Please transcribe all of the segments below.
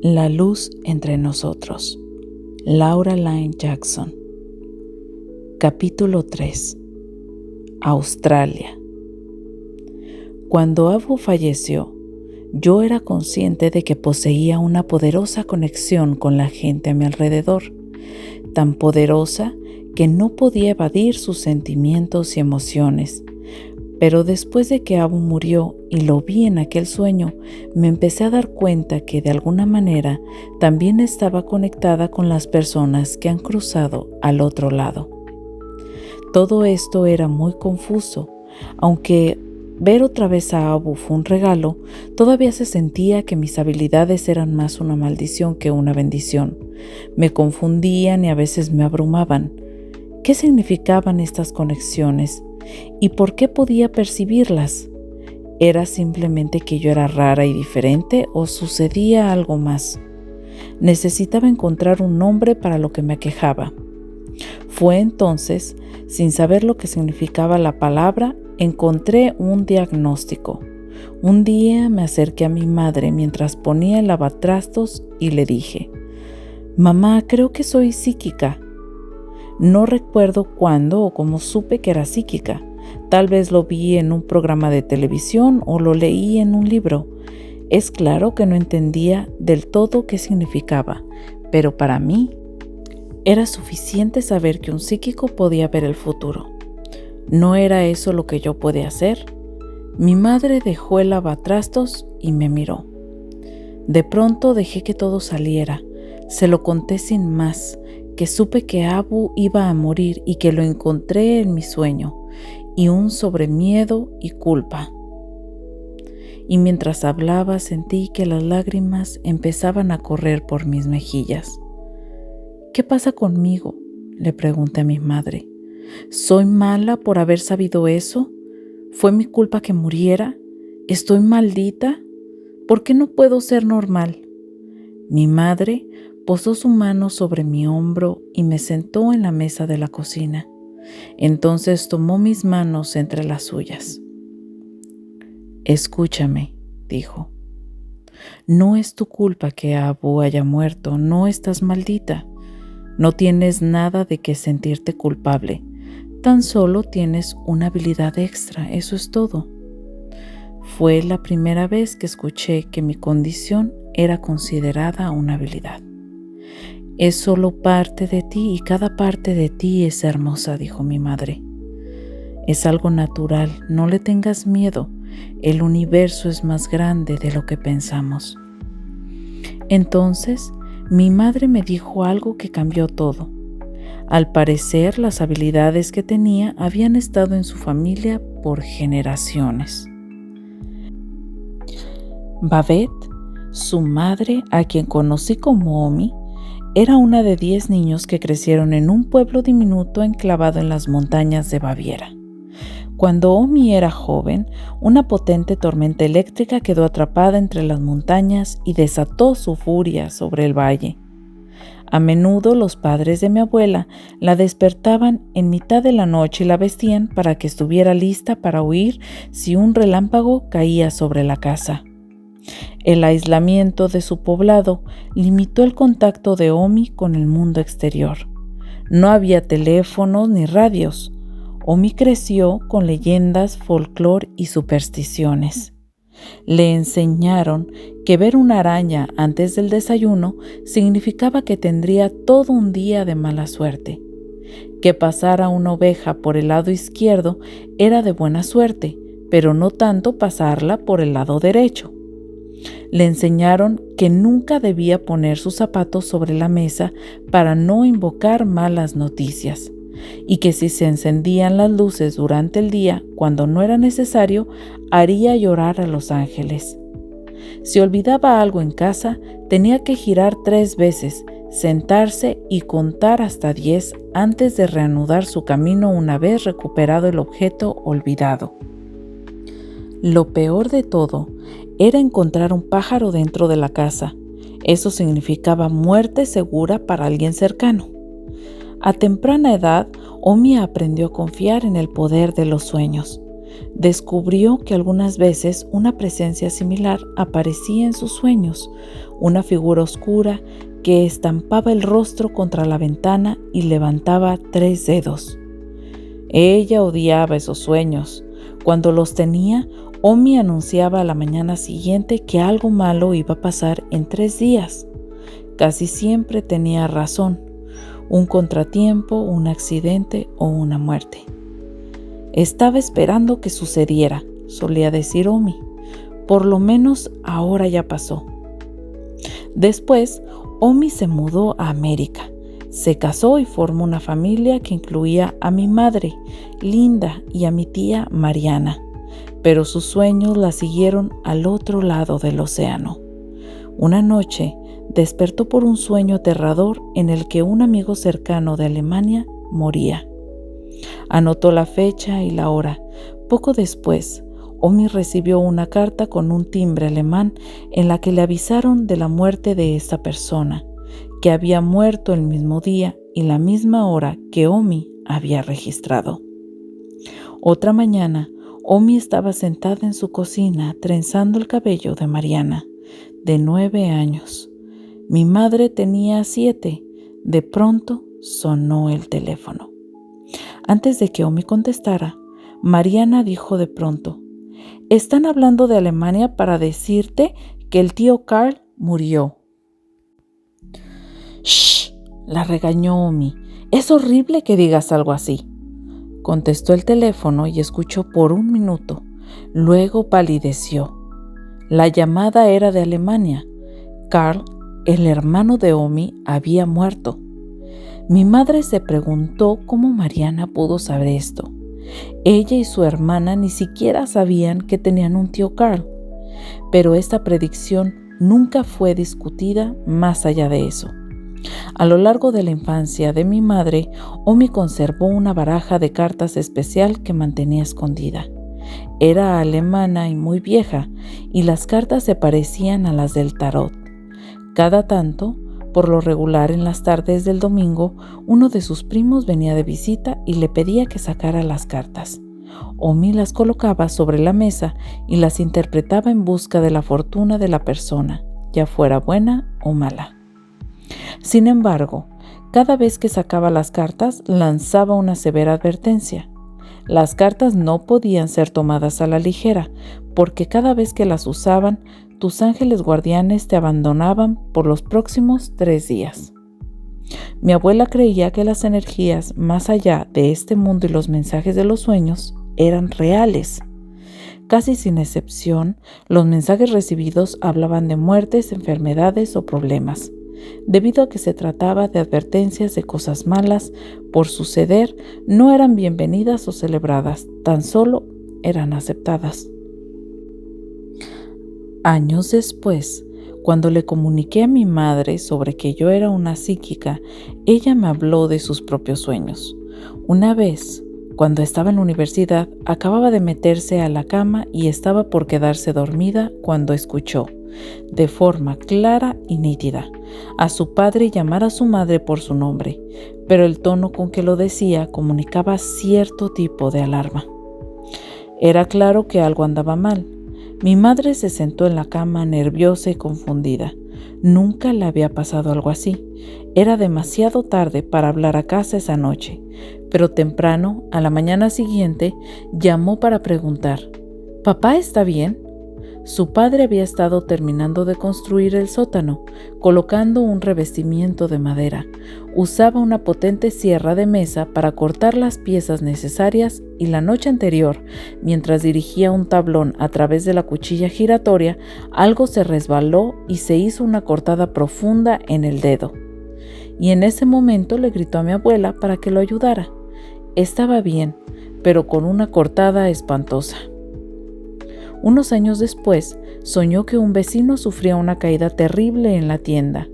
La luz entre nosotros. Laura Lynne Jackson. Capítulo 3. Australia. Cuando Abu falleció, yo era consciente de que poseía una poderosa conexión con la gente a mi alrededor, tan poderosa que no podía evadir sus sentimientos y emociones. Pero después de que Abu murió y lo vi en aquel sueño, me empecé a dar cuenta que de alguna manera también estaba conectada con las personas que han cruzado al otro lado. Todo esto era muy confuso. Aunque ver otra vez a Abu fue un regalo, todavía se sentía que mis habilidades eran más una maldición que una bendición. Me confundían y a veces me abrumaban. ¿Qué significaban estas conexiones? ¿Y por qué podía percibirlas? ¿Era simplemente que yo era rara y diferente o sucedía algo más? Necesitaba encontrar un nombre para lo que me aquejaba. Fue entonces, sin saber lo que significaba la palabra, encontré un diagnóstico. Un día me acerqué a mi madre mientras ponía el lavatrastos y le dije: «Mamá, creo que soy psíquica». No recuerdo cuándo o cómo supe que era psíquica. Tal vez lo vi en un programa de televisión o lo leí en un libro. Es claro que no entendía del todo qué significaba, pero para mí era suficiente saber que un psíquico podía ver el futuro. ¿No era eso lo que yo podía hacer? Mi madre dejó el lavatrastos y me miró. De pronto dejé que todo saliera. Se lo conté sin más, que supe que Abu iba a morir y que lo encontré en mi sueño, y un sobremiedo y culpa. Y mientras hablaba sentí que las lágrimas empezaban a correr por mis mejillas. «¿Qué pasa conmigo?», le pregunté a mi madre. «¿Soy mala por haber sabido eso? ¿Fue mi culpa que muriera? ¿Estoy maldita? ¿Por qué no puedo ser normal?». Mi madre posó su mano sobre mi hombro y me sentó en la mesa de la cocina. Entonces tomó mis manos entre las suyas. «Escúchame», dijo. «No es tu culpa que Abu haya muerto, no estás maldita. No tienes nada de qué sentirte culpable. Tan solo tienes una habilidad extra, eso es todo». Fue la primera vez que escuché que mi condición era considerada una habilidad. «Es solo parte de ti y cada parte de ti es hermosa», dijo mi madre. «Es algo natural, no le tengas miedo. El universo es más grande de lo que pensamos». Entonces, mi madre me dijo algo que cambió todo. Al parecer, las habilidades que tenía habían estado en su familia por generaciones. Babette, su madre, a quien conocí como Omi, era una de 10 niños que crecieron en un pueblo diminuto enclavado en las montañas de Baviera. Cuando Omi era joven, una potente tormenta eléctrica quedó atrapada entre las montañas y desató su furia sobre el valle. A menudo los padres de mi abuela la despertaban en mitad de la noche y la vestían para que estuviera lista para huir si un relámpago caía sobre la casa. El aislamiento de su poblado limitó el contacto de Omi con el mundo exterior. No había teléfonos ni radios. Omi creció con leyendas, folclore y supersticiones. Le enseñaron que ver una araña antes del desayuno significaba que tendría todo un día de mala suerte. Que pasara una oveja por el lado izquierdo era de buena suerte, pero no tanto pasarla por el lado derecho. Le enseñaron que nunca debía poner sus zapatos sobre la mesa para no invocar malas noticias, y que si se encendían las luces durante el día cuando no era necesario, haría llorar a los ángeles. Si olvidaba algo en casa, tenía que girar 3 veces, sentarse y contar hasta 10 antes de reanudar su camino una vez recuperado el objeto olvidado. Lo peor de todo era encontrar un pájaro dentro de la casa. Eso significaba muerte segura para alguien cercano. A temprana edad, Omi aprendió a confiar en el poder de los sueños. Descubrió que algunas veces una presencia similar aparecía en sus sueños, una figura oscura que estampaba el rostro contra la ventana y levantaba 3 dedos. Ella odiaba esos sueños. Cuando los tenía, Omi anunciaba a la mañana siguiente que algo malo iba a pasar en 3 días. Casi siempre tenía razón: un contratiempo, un accidente o una muerte. Estaba esperando que sucediera, solía decir Omi. Por lo menos ahora ya pasó. Después, Omi se mudó a América. Se casó y formó una familia que incluía a mi madre, Linda, y a mi tía, Mariana. Pero sus sueños la siguieron al otro lado del océano. Una noche, despertó por un sueño aterrador en el que un amigo cercano de Alemania moría. Anotó la fecha y la hora. Poco después, Omi recibió una carta con un timbre alemán en la que le avisaron de la muerte de esta persona, que había muerto el mismo día y la misma hora que Omi había registrado. Otra mañana, Omi estaba sentada en su cocina trenzando el cabello de Mariana, de 9 años. Mi madre tenía 7. De pronto sonó el teléfono. Antes de que Omi contestara, Mariana dijo de pronto: «Están hablando de Alemania para decirte que el tío Carl murió». «Shh», la regañó Omi. «Es horrible que digas algo así». Contestó el teléfono y escuchó por un minuto. Luego palideció. La llamada era de Alemania. Carl, el hermano de Omi, había muerto. Mi madre se preguntó cómo Mariana pudo saber esto. Ella y su hermana ni siquiera sabían que tenían un tío Carl, pero esta predicción nunca fue discutida más allá de eso. A lo largo de la infancia de mi madre, Omi conservó una baraja de cartas especial que mantenía escondida. Era alemana y muy vieja, y las cartas se parecían a las del tarot. Cada tanto, por lo regular en las tardes del domingo, uno de sus primos venía de visita y le pedía que sacara las cartas. Omi las colocaba sobre la mesa y las interpretaba en busca de la fortuna de la persona, ya fuera buena o mala. Sin embargo, cada vez que sacaba las cartas, lanzaba una severa advertencia. Las cartas no podían ser tomadas a la ligera, porque cada vez que las usaban, tus ángeles guardianes te abandonaban por los próximos 3 días. Mi abuela creía que las energías más allá de este mundo y los mensajes de los sueños eran reales. Casi sin excepción, los mensajes recibidos hablaban de muertes, enfermedades o problemas. Debido a que se trataba de advertencias de cosas malas por suceder, no eran bienvenidas o celebradas, tan solo eran aceptadas. Años después, cuando le comuniqué a mi madre sobre que yo era una psíquica, ella me habló de sus propios sueños. Una vez, cuando estaba en la universidad, acababa de meterse a la cama y estaba por quedarse dormida cuando escuchó, de forma clara y nítida, a su padre llamar a su madre por su nombre, pero el tono con que lo decía comunicaba cierto tipo de alarma. Era claro que algo andaba mal. Mi madre se sentó en la cama nerviosa y confundida. Nunca le había pasado algo así. Era demasiado tarde para hablar a casa esa noche, pero temprano, a la mañana siguiente, llamó para preguntar: ¿Papá está bien? Su padre había estado terminando de construir el sótano, colocando un revestimiento de madera. Usaba una potente sierra de mesa para cortar las piezas necesarias y la noche anterior, mientras dirigía un tablón a través de la cuchilla giratoria, algo se resbaló y se hizo una cortada profunda en el dedo. Y en ese momento le gritó a mi abuela para que lo ayudara. Estaba bien, pero con una cortada espantosa. Unos años después, soñó que un vecino sufría una caída terrible en la tienda.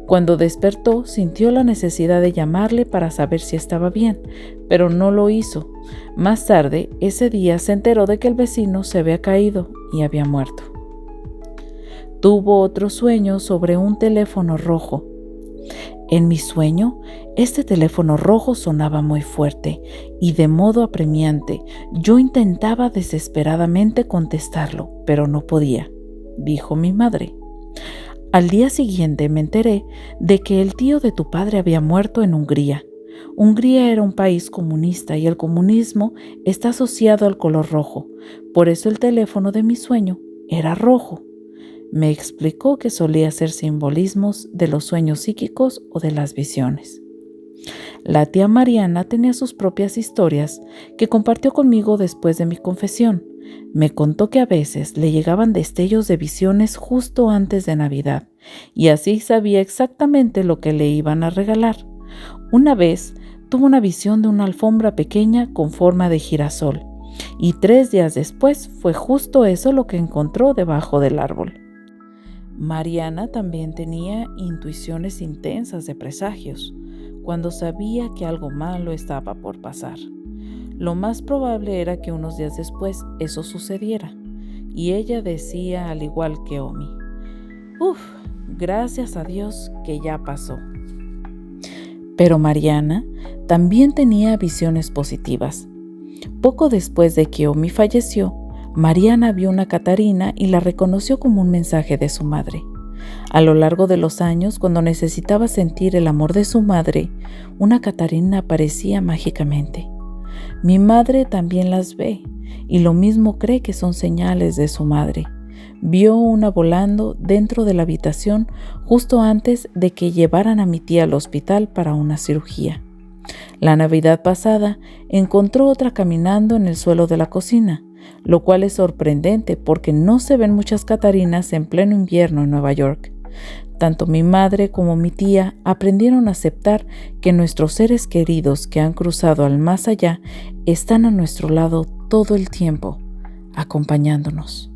Cuando despertó, sintió la necesidad de llamarle para saber si estaba bien, pero no lo hizo. Más tarde, ese día se enteró de que el vecino se había caído y había muerto. Tuvo otro sueño sobre un teléfono rojo. En mi sueño, este teléfono rojo sonaba muy fuerte y de modo apremiante. Yo intentaba desesperadamente contestarlo, pero no podía, dijo mi madre. Al día siguiente me enteré de que el tío de tu padre había muerto en Hungría. Hungría era un país comunista y el comunismo está asociado al color rojo. Por eso el teléfono de mi sueño era rojo. Me explicó que solía ser simbolismos de los sueños psíquicos o de las visiones. La tía Mariana tenía sus propias historias que compartió conmigo después de mi confesión. Me contó que a veces le llegaban destellos de visiones justo antes de Navidad y así sabía exactamente lo que le iban a regalar. Una vez tuvo una visión de una alfombra pequeña con forma de girasol y 3 días después fue justo eso lo que encontró debajo del árbol. Mariana también tenía intuiciones intensas de presagios, cuando sabía que algo malo estaba por pasar. Lo más probable era que unos días después eso sucediera, y ella decía al igual que Omi, gracias a Dios que ya pasó. Pero Mariana también tenía visiones positivas. Poco después de que Omi falleció, Mariana vio una Catarina y la reconoció como un mensaje de su madre. A lo largo de los años, cuando necesitaba sentir el amor de su madre, una Catarina aparecía mágicamente. Mi madre también las ve y lo mismo cree que son señales de su madre. Vio una volando dentro de la habitación justo antes de que llevaran a mi tía al hospital para una cirugía. La Navidad pasada encontró otra caminando en el suelo de la cocina, lo cual es sorprendente porque no se ven muchas Catarinas en pleno invierno en Nueva York. Tanto mi madre como mi tía aprendieron a aceptar que nuestros seres queridos que han cruzado al más allá están a nuestro lado todo el tiempo, acompañándonos.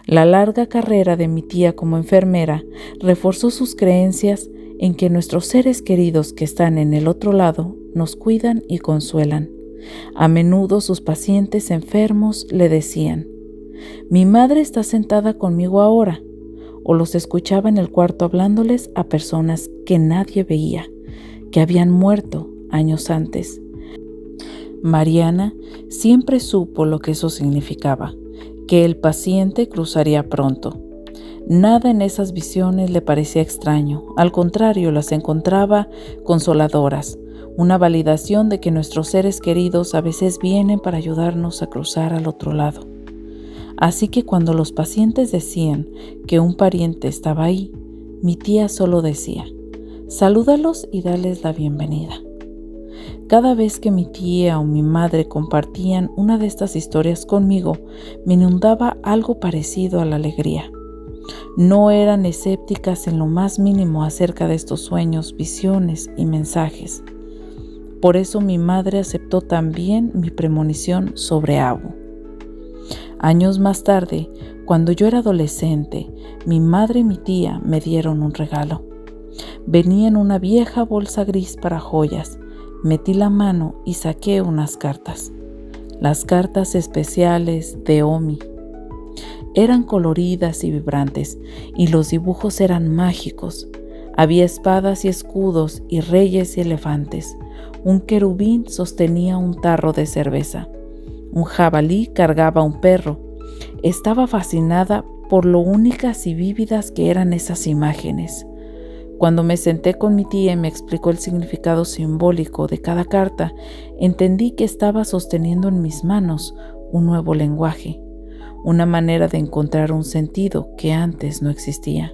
La larga carrera de mi tía como enfermera reforzó sus creencias en que nuestros seres queridos que están en el otro lado nos cuidan y consuelan. A menudo sus pacientes enfermos le decían, «Mi madre está sentada conmigo ahora», o los escuchaba en el cuarto hablándoles a personas que nadie veía, que habían muerto años antes. Mariana siempre supo lo que eso significaba, que el paciente cruzaría pronto. Nada en esas visiones le parecía extraño, al contrario, las encontraba consoladoras, una validación de que nuestros seres queridos a veces vienen para ayudarnos a cruzar al otro lado. Así que cuando los pacientes decían que un pariente estaba ahí, mi tía solo decía, «Salúdalos y dales la bienvenida». Cada vez que mi tía o mi madre compartían una de estas historias conmigo, me inundaba algo parecido a la alegría. No eran escépticas en lo más mínimo acerca de estos sueños, visiones y mensajes. Por eso mi madre aceptó también mi premonición sobre Abu. Años más tarde, cuando yo era adolescente, mi madre y mi tía me dieron un regalo. Venía en una vieja bolsa gris para joyas. Metí la mano y saqué unas cartas. Las cartas especiales de Omi. Eran coloridas y vibrantes, y los dibujos eran mágicos. Había espadas y escudos y reyes y elefantes. Un querubín sostenía un tarro de cerveza. Un jabalí cargaba un perro. Estaba fascinada por lo únicas y vívidas que eran esas imágenes. Cuando me senté con mi tía y me explicó el significado simbólico de cada carta, entendí que estaba sosteniendo en mis manos un nuevo lenguaje, una manera de encontrar un sentido que antes no existía.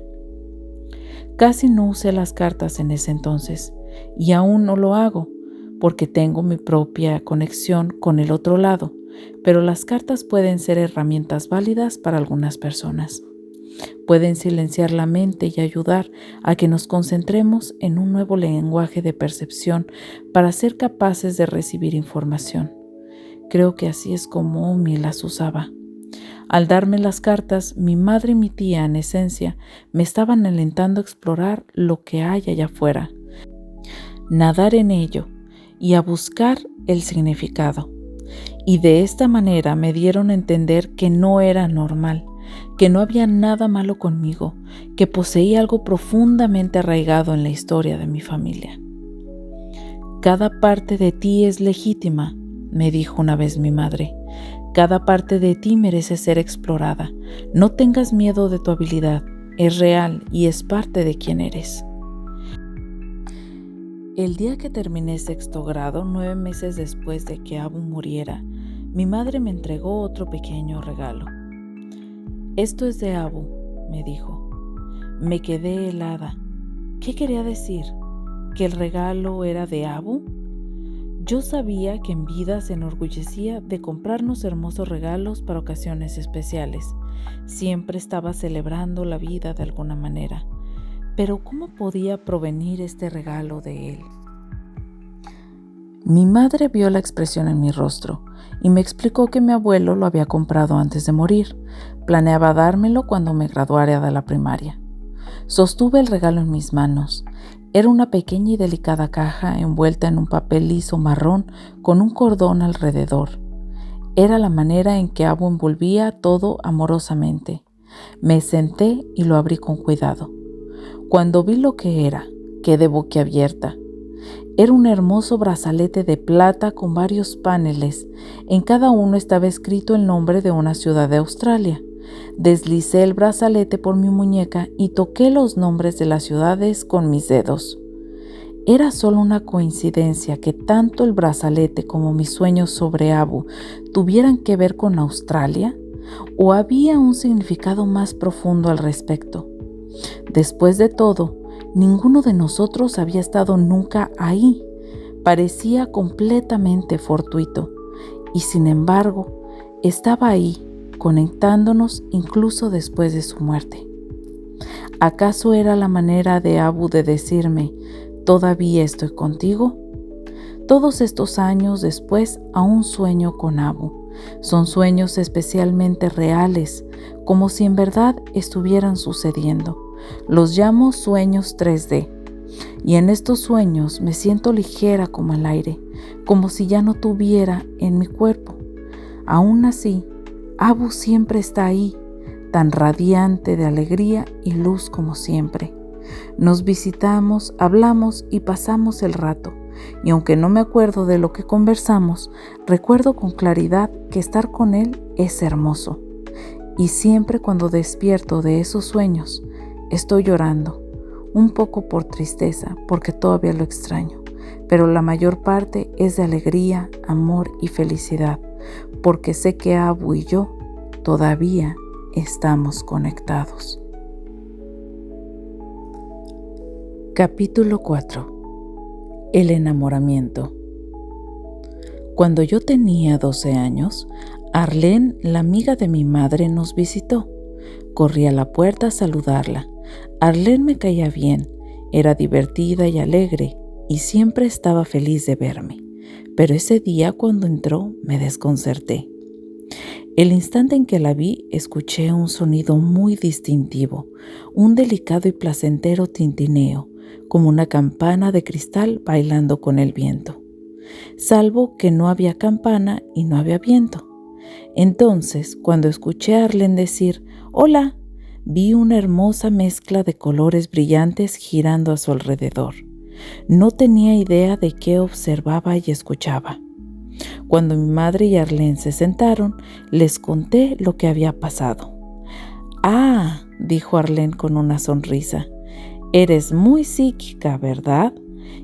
Casi no usé las cartas en ese entonces, y aún no lo hago, porque tengo mi propia conexión con el otro lado, pero las cartas pueden ser herramientas válidas para algunas personas. Pueden silenciar la mente y ayudar a que nos concentremos en un nuevo lenguaje de percepción para ser capaces de recibir información. Creo que así es como Omi las usaba. Al darme las cartas, mi madre y mi tía, en esencia, me estaban alentando a explorar lo que hay allá afuera, nadar en ello y a buscar el significado. Y de esta manera me dieron a entender que no era normal, que no había nada malo conmigo, que poseía algo profundamente arraigado en la historia de mi familia. Cada parte de ti es legítima, me dijo una vez mi madre. Cada parte de ti merece ser explorada. No tengas miedo de tu habilidad, es real y es parte de quién eres. El día que terminé sexto grado, 9 meses después de que Abu muriera, mi madre me entregó otro pequeño regalo. Esto es de Abu, me dijo. Me quedé helada. ¿Qué quería decir? ¿Que el regalo era de Abu? Yo sabía que en vida se enorgullecía de comprarnos hermosos regalos para ocasiones especiales. Siempre estaba celebrando la vida de alguna manera. Pero ¿cómo podía provenir este regalo de él? Mi madre vio la expresión en mi rostro y me explicó que mi abuelo lo había comprado antes de morir. Planeaba dármelo cuando me graduara de la primaria. Sostuve el regalo en mis manos. Era una pequeña y delicada caja envuelta en un papel liso marrón con un cordón alrededor. Era la manera en que Abu envolvía todo amorosamente. Me senté y lo abrí con cuidado. Cuando vi lo que era, quedé boquiabierta. Era un hermoso brazalete de plata con varios paneles. En cada uno estaba escrito el nombre de una ciudad de Australia. Deslicé el brazalete por mi muñeca y toqué los nombres de las ciudades con mis dedos. ¿Era solo una coincidencia que tanto el brazalete como mis sueños sobre Abu tuvieran que ver con Australia? ¿O había un significado más profundo al respecto? Después de todo, ninguno de nosotros había estado nunca ahí. Parecía completamente fortuito. Y sin embargo, estaba ahí, conectándonos incluso después de su muerte. ¿Acaso era la manera de Abu de decirme, ¿todavía estoy contigo? Todos estos años después aún sueño con Abu. Son sueños especialmente reales, como si en verdad estuvieran sucediendo. Los llamo sueños 3D. Y en estos sueños me siento ligera como el aire, como si ya no tuviera en mi cuerpo. Aún así, Abu siempre está ahí, tan radiante de alegría y luz como siempre. Nos visitamos, hablamos y pasamos el rato. Y aunque no me acuerdo de lo que conversamos, recuerdo con claridad que estar con él es hermoso. Y siempre cuando despierto de esos sueños, estoy llorando, un poco por tristeza, porque todavía lo extraño, pero la mayor parte es de alegría, amor y felicidad, porque sé que Abu y yo todavía estamos conectados. Capítulo 4. El enamoramiento. Cuando yo tenía 12 años, Arlene, la amiga de mi madre, nos visitó. Corrí a la puerta a saludarla. Arlene me caía bien, era divertida y alegre, y siempre estaba feliz de verme. Pero ese día cuando entró me desconcerté. El instante en que la vi, escuché un sonido muy distintivo, un delicado y placentero tintineo, como una campana de cristal bailando con el viento. Salvo que no había campana y no había viento. Entonces, cuando escuché a Arlene decir «Hola», vi una hermosa mezcla de colores brillantes girando a su alrededor. No tenía idea de qué observaba y escuchaba. Cuando mi madre y Arlene se sentaron, les conté lo que había pasado. «Ah», dijo Arlene con una sonrisa, «eres muy psíquica, ¿verdad?»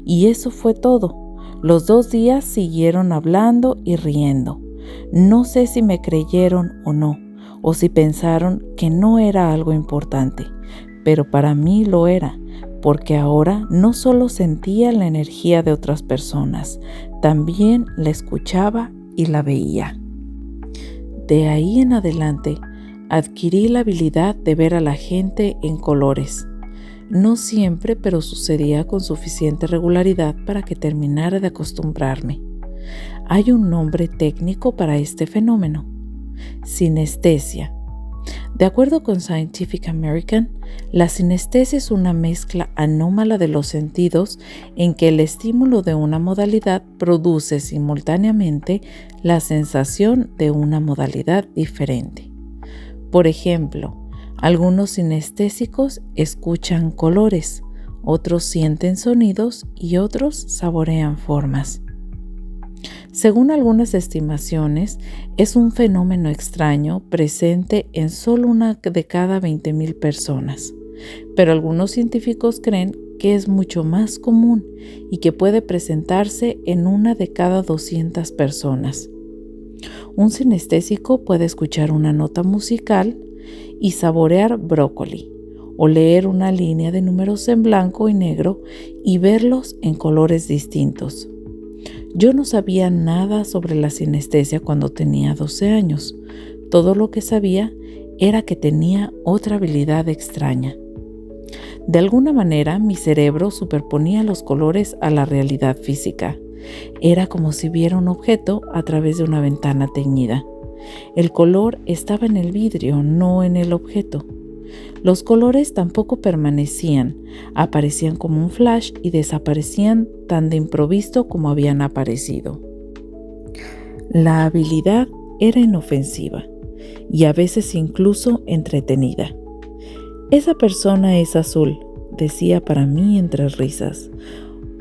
Y eso fue todo. Los 2 días siguieron hablando y riendo. No sé si me creyeron o no, o si pensaron que no era algo importante, pero para mí lo era, porque ahora no solo sentía la energía de otras personas, también la escuchaba y la veía. De ahí en adelante, adquirí la habilidad de ver a la gente en colores. No siempre, pero sucedía con suficiente regularidad para que terminara de acostumbrarme. Hay un nombre técnico para este fenómeno: sinestesia. De acuerdo con Scientific American, la sinestesia es una mezcla anómala de los sentidos en que el estímulo de una modalidad produce simultáneamente la sensación de una modalidad diferente. Por ejemplo, algunos sinestésicos escuchan colores, otros sienten sonidos y otros saborean formas. Según algunas estimaciones, es un fenómeno extraño presente en solo una de cada 20,000 personas, pero algunos científicos creen que es mucho más común y que puede presentarse en una de cada 200 personas. Un sinestésico puede escuchar una nota musical y saborear brócoli, o leer una línea de números en blanco y negro y verlos en colores distintos. Yo no sabía nada sobre la sinestesia cuando tenía 12 años. Todo lo que sabía era que tenía otra habilidad extraña. De alguna manera, mi cerebro superponía los colores a la realidad física. Era como si viera un objeto a través de una ventana teñida. El color estaba en el vidrio, no en el objeto. Los colores tampoco permanecían, aparecían como un flash y desaparecían tan de improviso como habían aparecido. La habilidad era inofensiva y a veces incluso entretenida. «Esa persona es azul», decía para mí entre risas.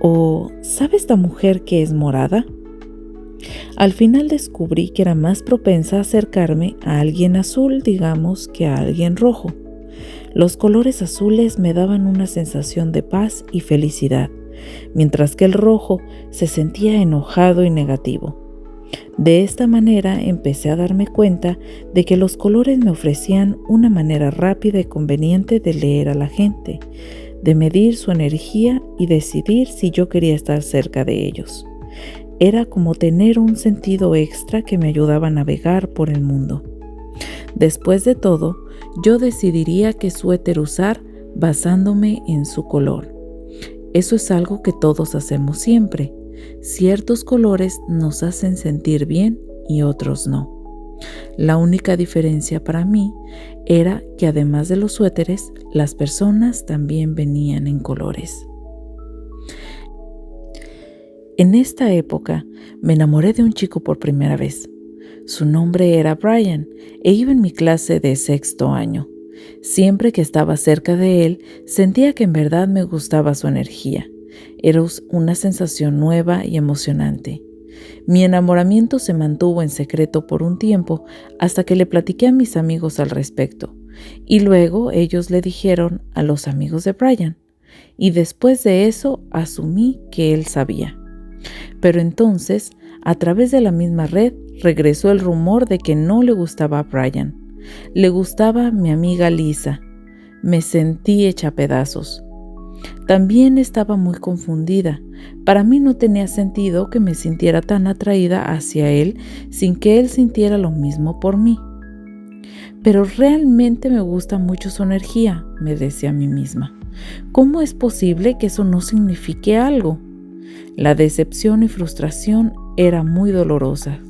«¿O sabe esta mujer que es morada?». Al final descubrí que era más propensa a acercarme a alguien azul, digamos, que a alguien rojo. Los colores azules me daban una sensación de paz y felicidad, mientras que el rojo se sentía enojado y negativo. De esta manera empecé a darme cuenta de que los colores me ofrecían una manera rápida y conveniente de leer a la gente, de medir su energía y decidir si yo quería estar cerca de ellos. Era como tener un sentido extra que me ayudaba a navegar por el mundo. Después de todo, yo decidiría qué suéter usar basándome en su color. Eso es algo que todos hacemos siempre. Ciertos colores nos hacen sentir bien y otros no. La única diferencia para mí era que además de los suéteres, las personas también venían en colores. En esta época me enamoré de un chico por primera vez. Su nombre era Brian e iba en mi clase de 6º año. Siempre que estaba cerca de él, sentía que en verdad me gustaba su energía. Era una sensación nueva y emocionante. Mi enamoramiento se mantuvo en secreto por un tiempo hasta que le platiqué a mis amigos al respecto. Y luego ellos le dijeron a los amigos de Brian. Y después de eso asumí que él sabía. Pero entonces, a través de la misma red, regresó el rumor de que no le gustaba a Brian. Le gustaba mi amiga Lisa. Me sentí hecha pedazos. También estaba muy confundida. Para mí no tenía sentido que me sintiera tan atraída hacia él sin que él sintiera lo mismo por mí. Pero realmente me gusta mucho su energía, me decía a mí misma. ¿Cómo es posible que eso no signifique algo? La decepción y frustración era muy dolorosa.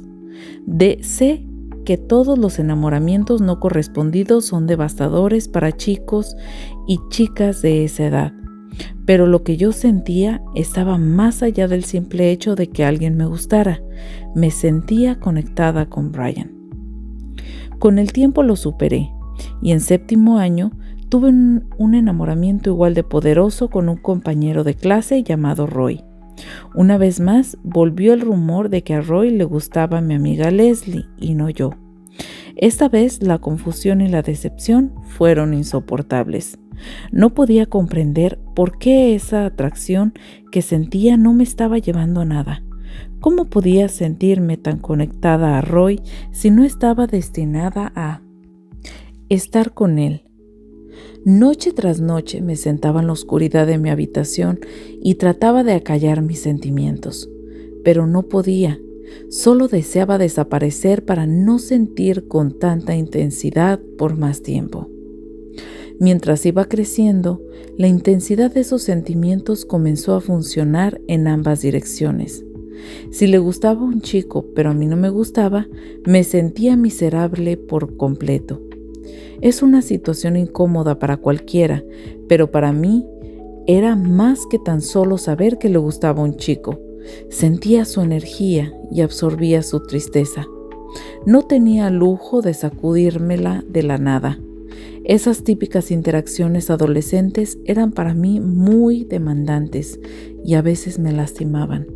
Sé que todos los enamoramientos no correspondidos son devastadores para chicos y chicas de esa edad, pero lo que yo sentía estaba más allá del simple hecho de que alguien me gustara. Me sentía conectada con Brian. Con el tiempo lo superé y en 7º año tuve un enamoramiento igual de poderoso con un compañero de clase llamado Roy. Una vez más volvió el rumor de que a Roy le gustaba mi amiga Leslie y no yo. Esta vez la confusión y la decepción fueron insoportables. No podía comprender por qué esa atracción que sentía no me estaba llevando a nada. ¿Cómo podía sentirme tan conectada a Roy si no estaba destinada a estar con él? Noche tras noche me sentaba en la oscuridad de mi habitación y trataba de acallar mis sentimientos, pero no podía. Solo deseaba desaparecer para no sentir con tanta intensidad por más tiempo. Mientras iba creciendo, la intensidad de esos sentimientos comenzó a funcionar en ambas direcciones. Si le gustaba a un chico, pero a mí no me gustaba, me sentía miserable por completo. Es una situación incómoda para cualquiera, pero para mí era más que tan solo saber que le gustaba a un chico. Sentía su energía y absorbía su tristeza. No tenía lujo de sacudírmela de la nada. Esas típicas interacciones adolescentes eran para mí muy demandantes y a veces me lastimaban.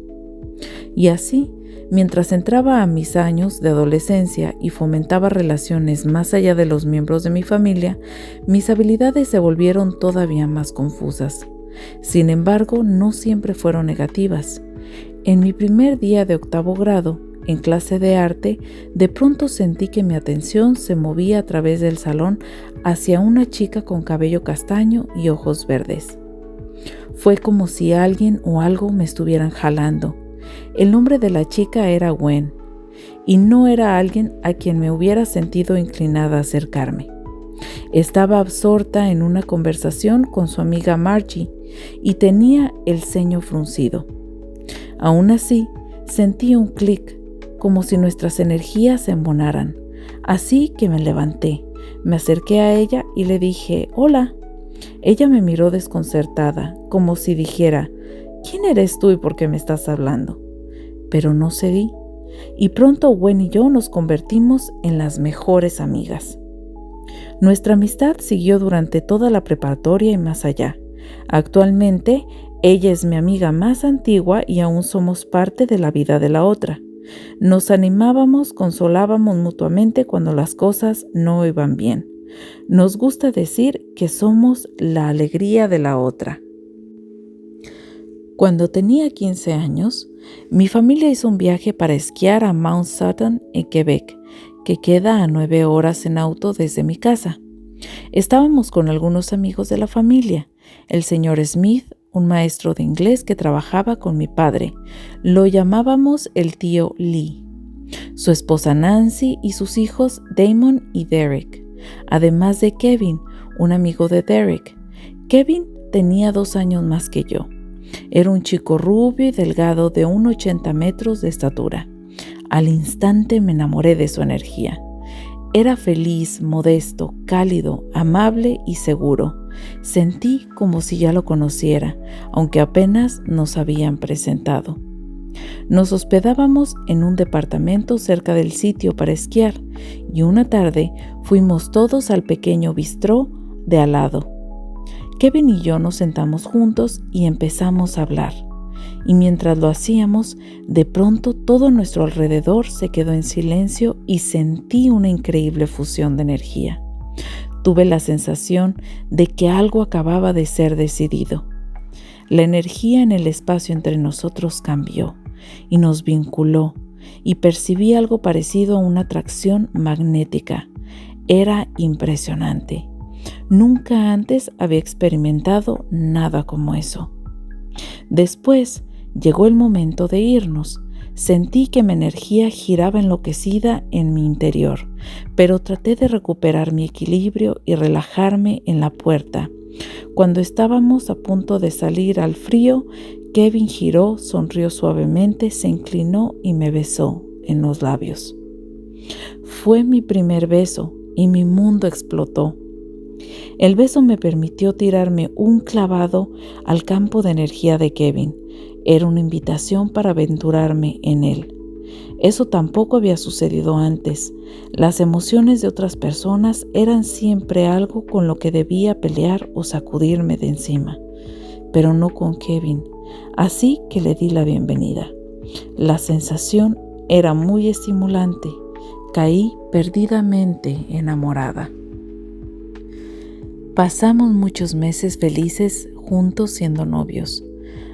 Y así, mientras entraba a mis años de adolescencia y fomentaba relaciones más allá de los miembros de mi familia, mis habilidades se volvieron todavía más confusas. Sin embargo, no siempre fueron negativas. En mi primer día de 8º grado, en clase de arte, de pronto sentí que mi atención se movía a través del salón hacia una chica con cabello castaño y ojos verdes. Fue como si alguien o algo me estuvieran jalando. El nombre de la chica era Gwen, y no era alguien a quien me hubiera sentido inclinada a acercarme. Estaba absorta en una conversación con su amiga Margie y tenía el ceño fruncido. Aún así, sentí un clic, como si nuestras energías se embonaran. Así que me levanté, me acerqué a ella y le dije, «Hola». Ella me miró desconcertada, como si dijera, «¿Quién eres tú y por qué me estás hablando?». Pero no cedí, y pronto Gwen y yo nos convertimos en las mejores amigas. Nuestra amistad siguió durante toda la preparatoria y más allá. Actualmente, ella es mi amiga más antigua y aún somos parte de la vida de la otra. Nos animábamos, consolábamos mutuamente cuando las cosas no iban bien. Nos gusta decir que somos la alegría de la otra. Cuando tenía 15 años, mi familia hizo un viaje para esquiar a Mount Sutton en Quebec, que queda a 9 horas en auto desde mi casa. Estábamos con algunos amigos de la familia, el señor Smith, un maestro de inglés que trabajaba con mi padre. Lo llamábamos el tío Lee. Su esposa Nancy y sus hijos Damon y Derek. Además de Kevin, un amigo de Derek. Kevin tenía 2 años más que yo. Era un chico rubio y delgado de 1,80 metros de estatura. Al instante me enamoré de su energía. Era feliz, modesto, cálido, amable y seguro. Sentí como si ya lo conociera, aunque apenas nos habían presentado. Nos hospedábamos en un departamento cerca del sitio para esquiar y una tarde fuimos todos al pequeño bistró de al lado. Kevin y yo nos sentamos juntos y empezamos a hablar. Y mientras lo hacíamos, de pronto todo a nuestro alrededor se quedó en silencio y sentí una increíble fusión de energía. Tuve la sensación de que algo acababa de ser decidido. La energía en el espacio entre nosotros cambió y nos vinculó, y percibí algo parecido a una atracción magnética. Era impresionante. Nunca antes había experimentado nada como eso. Después llegó el momento de irnos. Sentí que mi energía giraba enloquecida en mi interior, pero traté de recuperar mi equilibrio y relajarme en la puerta. Cuando estábamos a punto de salir al frío, Kevin giró, sonrió suavemente, se inclinó y me besó en los labios. Fue mi primer beso y mi mundo explotó. El beso me permitió tirarme un clavado al campo de energía de Kevin. Era una invitación para aventurarme en él. Eso tampoco había sucedido antes. Las emociones de otras personas eran siempre algo con lo que debía pelear o sacudirme de encima, pero no con Kevin. Así que le di la bienvenida. La sensación era muy estimulante. Caí perdidamente enamorada. Pasamos muchos meses felices juntos siendo novios.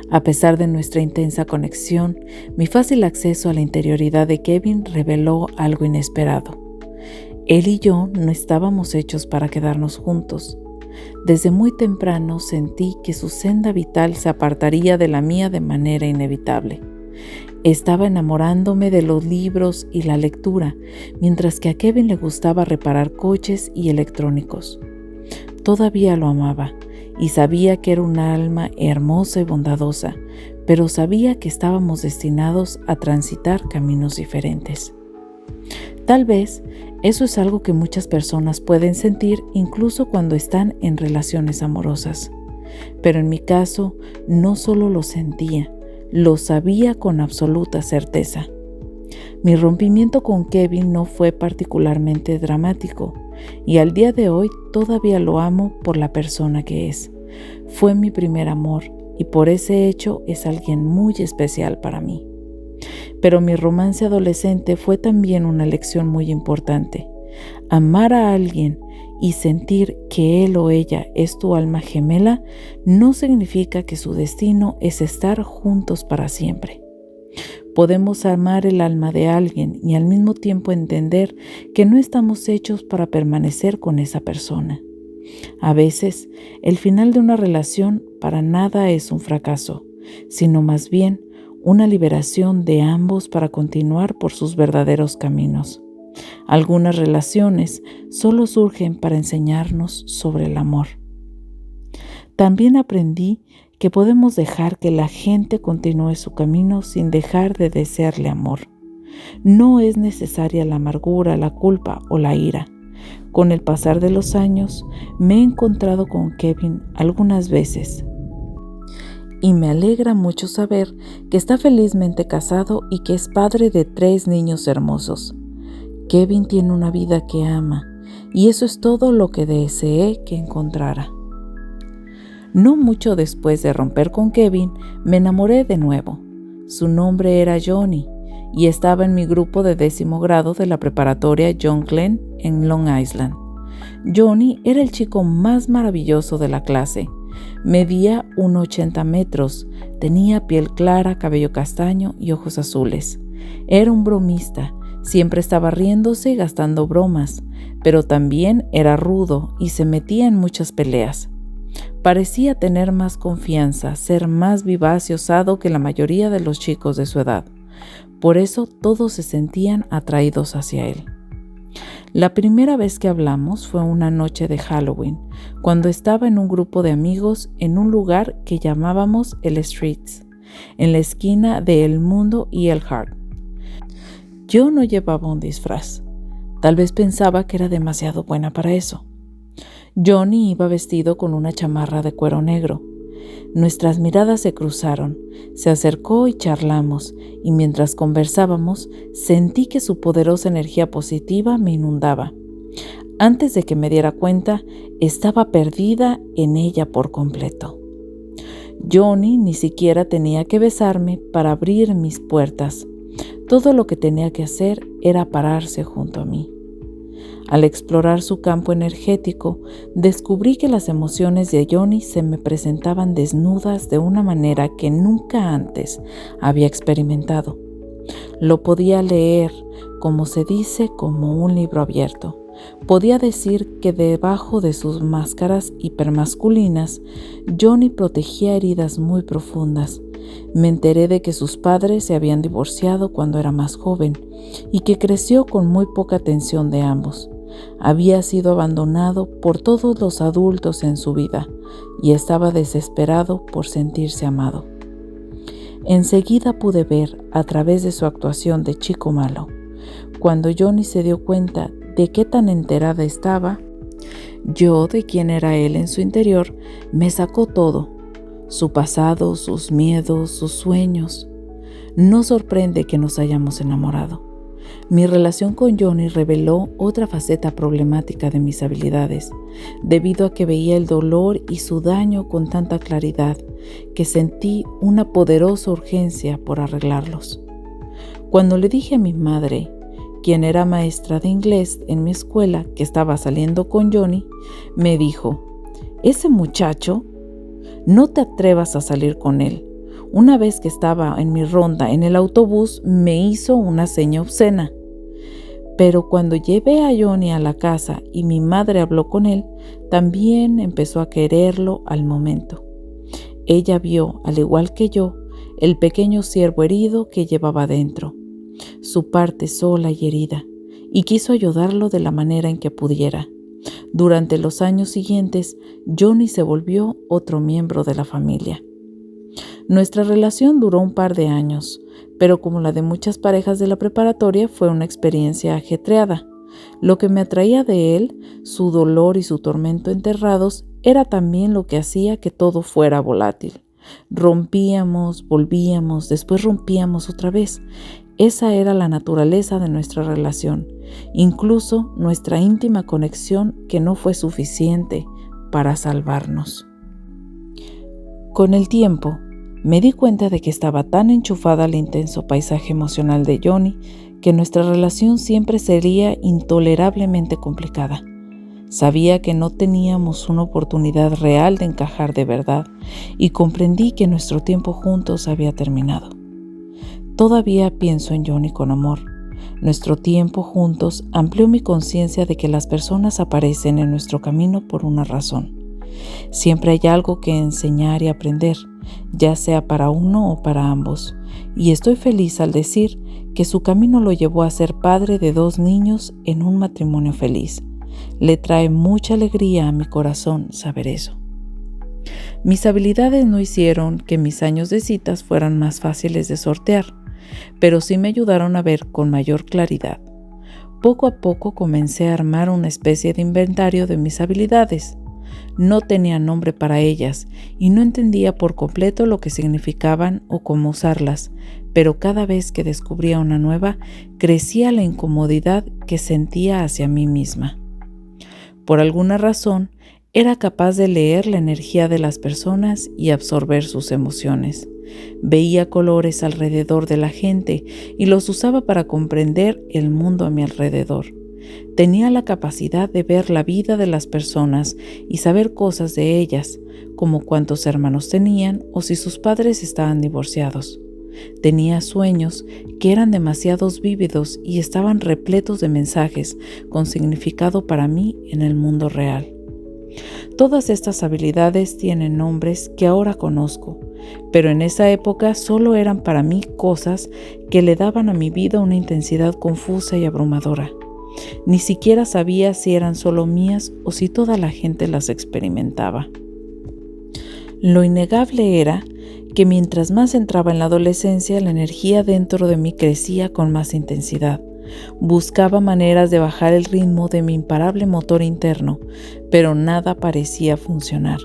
A pesar de nuestra intensa conexión, mi fácil acceso a la interioridad de Kevin reveló algo inesperado. Él y yo no estábamos hechos para quedarnos juntos. Desde muy temprano sentí que su senda vital se apartaría de la mía de manera inevitable. Estaba enamorándome de los libros y la lectura, mientras que a Kevin le gustaba reparar coches y electrónicos. Todavía lo amaba y sabía que era un alma hermosa y bondadosa, pero sabía que estábamos destinados a transitar caminos diferentes. Tal vez eso es algo que muchas personas pueden sentir incluso cuando están en relaciones amorosas. Pero en mi caso, no solo lo sentía, lo sabía con absoluta certeza. Mi rompimiento con Kevin no fue particularmente dramático y al día de hoy todavía lo amo por la persona que es. Fue mi primer amor y por ese hecho es alguien muy especial para mí. Pero mi romance adolescente fue también una lección muy importante. Amar a alguien y sentir que él o ella es tu alma gemela no significa que su destino es estar juntos para siempre. Podemos amar el alma de alguien y al mismo tiempo entender que no estamos hechos para permanecer con esa persona. A veces, el final de una relación para nada es un fracaso, sino más bien una liberación de ambos para continuar por sus verdaderos caminos. Algunas relaciones solo surgen para enseñarnos sobre el amor. También aprendí que podemos dejar que la gente continúe su camino sin dejar de desearle amor. No es necesaria la amargura, la culpa o la ira. Con el pasar de los años, me he encontrado con Kevin algunas veces y me alegra mucho saber que está felizmente casado y que es padre de 3 niños hermosos. Kevin tiene una vida que ama y eso es todo lo que deseé que encontrara. No mucho después de romper con Kevin, me enamoré de nuevo. Su nombre era Johnny y estaba en mi grupo de 10º grado de la preparatoria John Glenn en Long Island. Johnny era el chico más maravilloso de la clase. Medía 1,80 metros, tenía piel clara, cabello castaño y ojos azules. Era un bromista, siempre estaba riéndose y gastando bromas, pero también era rudo y se metía en muchas peleas. Parecía tener más confianza, ser más vivaz y osado que la mayoría de los chicos de su edad. Por eso todos se sentían atraídos hacia él. La primera vez que hablamos fue una noche de Halloween, cuando estaba en un grupo de amigos en un lugar que llamábamos el Streets, en la esquina de El Mundo y el Hart. Yo no llevaba un disfraz. Tal vez pensaba que era demasiado buena para eso. Johnny iba vestido con una chamarra de cuero negro. Nuestras miradas se cruzaron, se acercó y charlamos, y mientras conversábamos, sentí que su poderosa energía positiva me inundaba. Antes de que me diera cuenta, estaba perdida en ella por completo. Johnny ni siquiera tenía que besarme para abrir mis puertas. Todo lo que tenía que hacer era pararse junto a mí. Al explorar su campo energético, descubrí que las emociones de Johnny se me presentaban desnudas de una manera que nunca antes había experimentado. Lo podía leer, como se dice, como un libro abierto. Podía decir que debajo de sus máscaras hipermasculinas, Johnny protegía heridas muy profundas. Me enteré de que sus padres se habían divorciado cuando era más joven y que creció con muy poca atención de ambos. Había sido abandonado por todos los adultos en su vida y estaba desesperado por sentirse amado. Enseguida pude ver, a través de su actuación de chico malo, cuando Johnny se dio cuenta de qué tan enterada estaba, yo de quién era él en su interior, me sacó todo, su pasado, sus miedos, sus sueños. No sorprende que nos hayamos enamorado. Mi relación con Johnny reveló otra faceta problemática de mis habilidades, debido a que veía el dolor y su daño con tanta claridad que sentí una poderosa urgencia por arreglarlos. Cuando le dije a mi madre, quien era maestra de inglés en mi escuela, que estaba saliendo con Johnny, me dijo: «Ese muchacho, no te atrevas a salir con él. Una vez que estaba en mi ronda en el autobús, me hizo una seña obscena. Pero cuando llevé a Johnny a la casa y mi madre habló con él, también empezó a quererlo al momento. Ella vio, al igual que yo, el pequeño ciervo herido que llevaba dentro, su parte sola y herida, y quiso ayudarlo de la manera en que pudiera. Durante los años siguientes, Johnny se volvió otro miembro de la familia. Nuestra relación duró un par de años, pero como la de muchas parejas de la preparatoria, fue una experiencia ajetreada. Lo que me atraía de él, su dolor y su tormento enterrados, era también lo que hacía que todo fuera volátil. Rompíamos, volvíamos, después rompíamos otra vez. Esa era la naturaleza de nuestra relación, incluso nuestra íntima conexión que no fue suficiente para salvarnos. Con el tiempo, me di cuenta de que estaba tan enchufada al intenso paisaje emocional de Johnny que nuestra relación siempre sería intolerablemente complicada. Sabía que no teníamos una oportunidad real de encajar de verdad y comprendí que nuestro tiempo juntos había terminado. Todavía pienso en Johnny con amor. Nuestro tiempo juntos amplió mi conciencia de que las personas aparecen en nuestro camino por una razón. Siempre hay algo que enseñar y aprender, ya sea para uno o para ambos, y estoy feliz al decir que su camino lo llevó a ser padre de 2 niños en un matrimonio feliz. Le trae mucha alegría a mi corazón saber eso. Mis habilidades no hicieron que mis años de citas fueran más fáciles de sortear, pero sí me ayudaron a ver con mayor claridad. Poco a poco comencé a armar una especie de inventario de mis habilidades. No tenía nombre para ellas y no entendía por completo lo que significaban o cómo usarlas, pero cada vez que descubría una nueva, crecía la incomodidad que sentía hacia mí misma. Por alguna razón, era capaz de leer la energía de las personas y absorber sus emociones. Veía colores alrededor de la gente y los usaba para comprender el mundo a mi alrededor. Tenía la capacidad de ver la vida de las personas y saber cosas de ellas, como cuántos hermanos tenían o si sus padres estaban divorciados. Tenía sueños que eran demasiado vívidos y estaban repletos de mensajes con significado para mí en el mundo real. Todas estas habilidades tienen nombres que ahora conozco, pero en esa época solo eran para mí cosas que le daban a mi vida una intensidad confusa y abrumadora. Ni siquiera sabía si eran solo mías o si toda la gente las experimentaba. Lo innegable era que mientras más entraba en la adolescencia, la energía dentro de mí crecía con más intensidad. Buscaba maneras de bajar el ritmo de mi imparable motor interno, pero nada parecía funcionar.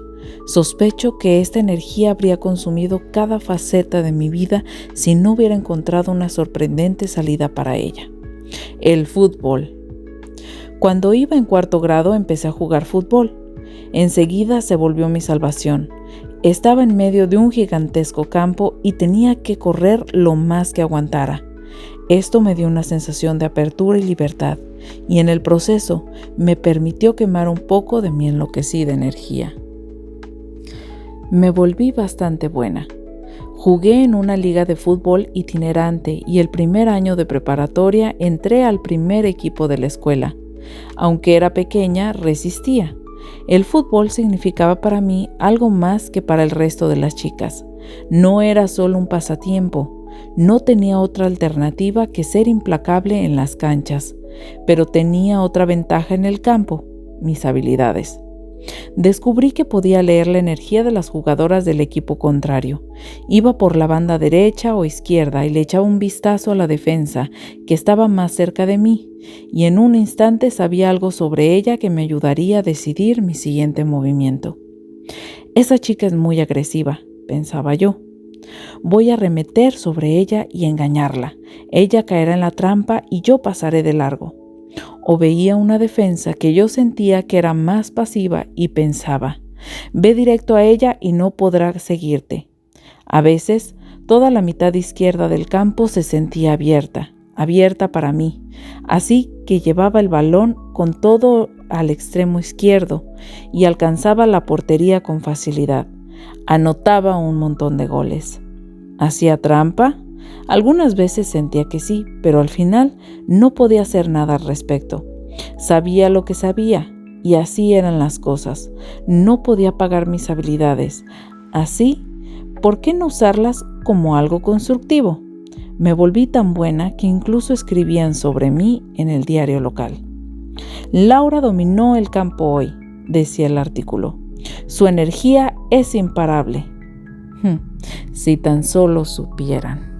Sospecho que esta energía habría consumido cada faceta de mi vida si no hubiera encontrado una sorprendente salida para ella. El fútbol. Cuando iba en 4º grado empecé a jugar fútbol. Enseguida se volvió mi salvación. Estaba en medio de un gigantesco campo y tenía que correr lo más que aguantara. Esto me dio una sensación de apertura y libertad, y en el proceso me permitió quemar un poco de mi enloquecida energía. Me volví bastante buena. Jugué en una liga de fútbol itinerante y el primer año de preparatoria entré al primer equipo de la escuela. Aunque era pequeña, resistía. El fútbol significaba para mí algo más que para el resto de las chicas. No era solo un pasatiempo. No tenía otra alternativa que ser implacable en las canchas, pero tenía otra ventaja en el campo: mis habilidades. Descubrí que podía leer la energía de las jugadoras del equipo contrario. Iba por la banda derecha o izquierda y le echaba un vistazo a la defensa, que estaba más cerca de mí, y en un instante sabía algo sobre ella que me ayudaría a decidir mi siguiente movimiento. Esa chica es muy agresiva, pensaba yo. Voy a arremeter sobre ella y engañarla. Ella caerá en la trampa y yo pasaré de largo. O veía una defensa que yo sentía que era más pasiva y pensaba: ve directo a ella y no podrá seguirte. A veces, toda la mitad izquierda del campo se sentía abierta para mí, así que llevaba el balón con todo al extremo izquierdo y alcanzaba la portería con facilidad. Anotaba un montón de goles. ¿Hacía trampa? Algunas veces sentía que sí, pero al final no podía hacer nada al respecto. Sabía lo que sabía, y así eran las cosas. No podía pagar mis habilidades. Así, ¿por qué no usarlas como algo constructivo? Me volví tan buena que incluso escribían sobre mí en el diario local. Laura dominó el campo hoy, decía el artículo. Su energía es imparable. Si tan solo supieran.